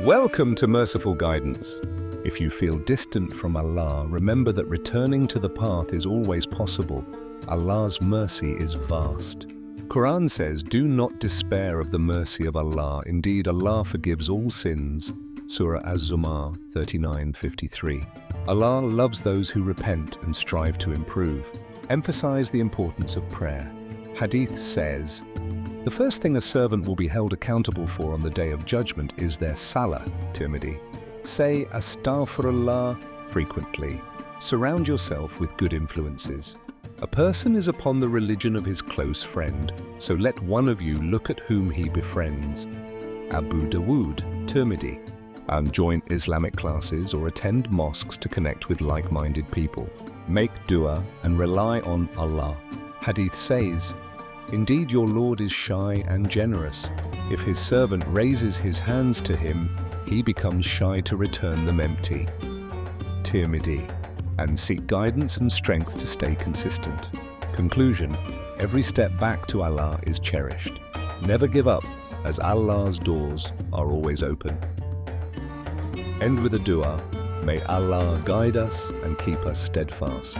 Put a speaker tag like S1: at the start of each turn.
S1: Welcome to Merciful Guidance. If you feel distant from Allah, remember that returning to the path is always possible. Allah's mercy is vast. Quran says, "Do not despair of the mercy of Allah. Indeed, Allah forgives all sins." Surah Az-Zumar 39:53. Allah loves those who repent and strive to improve. Emphasize the importance of prayer. Hadith says, the first thing a servant will be held accountable for on the Day of Judgment is their salah, Tirmidhi. Say Astaghfirullah frequently. Surround yourself with good influences. A person is upon the religion of his close friend, so let one of you look at whom he befriends. Abu Dawood, Tirmidhi. Join Islamic classes or attend mosques to connect with like-minded people. Make dua and rely on Allah. Hadith says, "Indeed, your Lord is shy and generous. If his servant raises his hands to him, he becomes shy to return them empty." Tirmidhi. And seek guidance and strength to stay consistent. Conclusion: every step back to Allah is cherished. Never give up, as Allah's doors are always open. End with a dua. May Allah guide us and keep us steadfast.